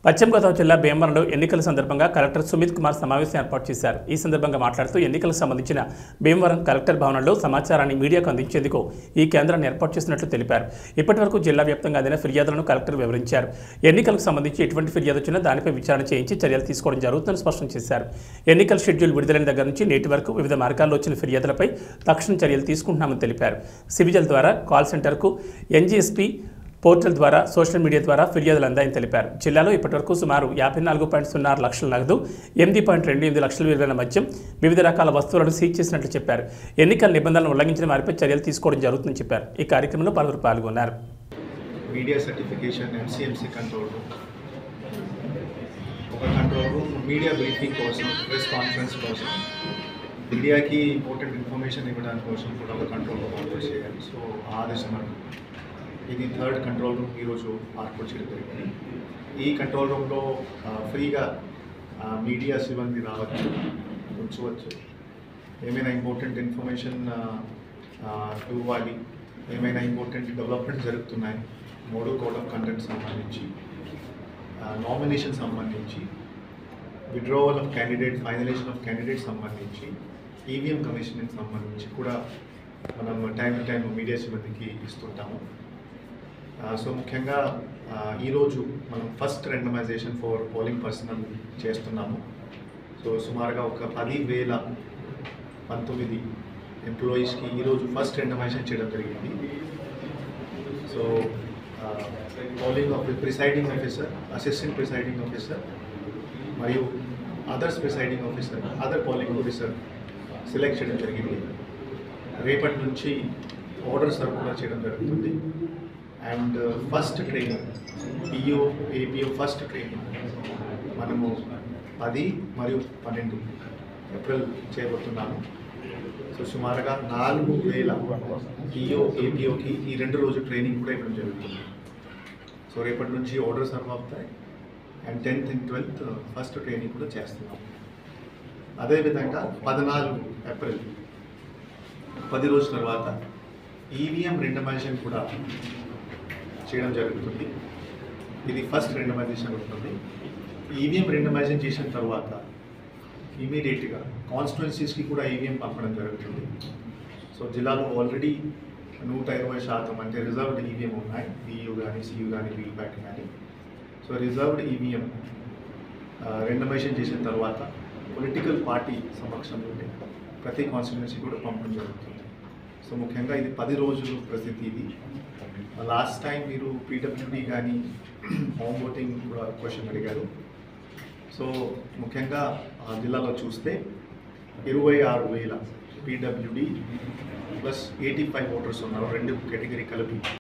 పశ్చిమ గోదావరి జిల్లా భీమవరంలో ఎన్నికల సందర్భంగా కలెక్టర్ సుమిత్ కుమార్ సమావేశం ఏర్పాటు చేశారు. ఈ సందర్భంగా మాట్లాడుతూ ఎన్నికలకు సంబంధించిన భీమవరం కలెక్టర్ భవనంలో సమాచారాన్ని మీడియాకు అందించేందుకు ఈ కేంద్రాన్ని ఏర్పాటు చేసినట్లు తెలిపారు. ఇప్పటివరకు జిల్లా వ్యాప్తంగా అందిన ఫిర్యాదులను కలెక్టర్ వివరించారు. ఎన్నికలకు సంబంధించి ఎటువంటి ఫిర్యాదు వచ్చినా దానిపై విచారణ చేయించి చర్యలు తీసుకోవడం జరుగుతుందని స్పష్టం చేశారు. ఎన్నికల షెడ్యూల్ విడుదలైన దగ్గర నుంచి నేటి వరకు వివిధ మార్గాల్లో వచ్చిన ఫిర్యాదులపై తక్షణ చర్యలు తీసుకుంటున్నామని తెలిపారు. సివిజిల్ ద్వారా కాల్ సెంటర్కు, ఎన్జీఎస్పీ పోర్టల్ ద్వారా, సోషల్ మీడియా ద్వారా ఫిర్యాదులు అందాయని తెలిపారు. జిల్లాలో ఇప్పటివరకు సుమారు 54.06 లక్షల నగదు, 8.28 లక్షల విలువైన మద్యం, వివిధ రకాల వస్తువులను సీజ్ చేసినట్లు చెప్పారు. ఎన్నికల నిబంధనలను ఉల్లంఘించిన వారిపై చర్యలు తీసుకోవడం జరుగుతుందని చెప్పారు. ఈ కార్యక్రమంలో పలువురు పాల్గొన్నారు. Media certification, MCMC control room, ఒక కంట్రోల్ రూమ్ మీడియా బ్రీఫింగ్ కోసం, ప్రెస్ కాన్ఫరెన్స్ కోసం, మీడియాకి ఇంపార్టెంట్ ఇన్ఫర్మేషన్ ఇవ్వడానికి కోసం కూడా ఒక కంట్రోల్ రూమ్ ఆర్డర్ చేయాలి. సో ఆదేశం ఇది థర్డ్ కంట్రోల్ రూమ్ ఈరోజు ఏర్పాటు చేయడం జరిగింది. ఈ కంట్రోల్ రూమ్లో ఫ్రీగా మీడియా సిబ్బంది రావచ్చు, ఉంచవచ్చు. ఏమైనా ఇంపార్టెంట్ ఇన్ఫర్మేషన్ ఇవ్వాలి, ఏమైనా ఇంపార్టెంట్ డెవలప్మెంట్ జరుగుతున్నాయి, మోడల్ కోడ్ ఆఫ్ కండక్ట్ సంబంధించి, నామినేషన్ సంబంధించి, withdrawal of candidate, finalisation of candidate సంబంధించి, ఈవీఎం కమిషనింగ్ సంబంధించి కూడా మనం టైం టు టైం మీడియా సిబ్బందికి ఇస్తుంటాము. సో ముఖ్యంగా ఈరోజు మనం first randomization for polling personnel చేస్తున్నాము. సో సుమారుగా ఒక 10,019 ఎంప్లాయీస్కి ఈరోజు ఫస్ట్ రెండమైజేషన్ చేయడం జరిగింది. So polling presiding officer, assistant presiding officer మరియు others presiding officer, other polling officer select చేయడం జరిగింది. రేపటి నుంచి ఆర్డర్ సర్కులర్ చేయడం జరుగుతుంది. And first training, PO APO first training మనము 10 మరియు 12 ఏప్రిల్ చేయబోతున్నాము. సో సుమారుగా 4,000 పిఓ ఏపీఓకి ఈ 2 రోజు ట్రైనింగ్ కూడా ఇవ్వడం జరుగుతుంది. సో రేపటి నుంచి ఆర్డర్ సర్వ్ అవుతాయి. And 10th and 12th first training కూడా చేస్తున్నాము. అదేవిధంగా 14 ఏప్రిల్ 10 రోజుల తర్వాత ఈవీఎం రెండమైజేషన్ కూడా చేయడం జరుగుతుంది. ఇది ఫస్ట్ రెండమైజేషన్ ఉంటుంది. ఈవీఎం రెండమైజేషన్ చేసిన తర్వాత ఇమీడియట్గా కాన్స్టిట్యున్సీస్కి కూడా ఈవీఎం పంపడం జరుగుతుంది. సో జిల్లాలో ఆల్రెడీ 120% అంటే రిజర్వ్డ్ ఈవీఎం ఉన్నాయి, డియూ కానీ, సియూ కానీ, వీవీప్యాట్ కానీ. సో రిజర్వ్డ్ ఈవీఎం రెండమైజేషన్ చేసిన తర్వాత పొలిటికల్ పార్టీ సమక్షంలో ప్రతి కాన్స్టిట్యున్సీ కూడా పంపడం జరుగుతుంది. సో ముఖ్యంగా ఇది 10 రోజులు ప్రసిద్ధి. ఇది లాస్ట్ టైం మీరు పీడబ్ల్యూడీ కానీ హోమ్ ఓటింగ్ కూడా క్వశ్చన్ అడిగారు. సో ముఖ్యంగా జిల్లాలో చూస్తే 26,000 పీడబ్ల్యూడీ ప్లస్ 85 ఓటర్స్ ఉన్నారు, 2 కేటగిరీ కలిపి.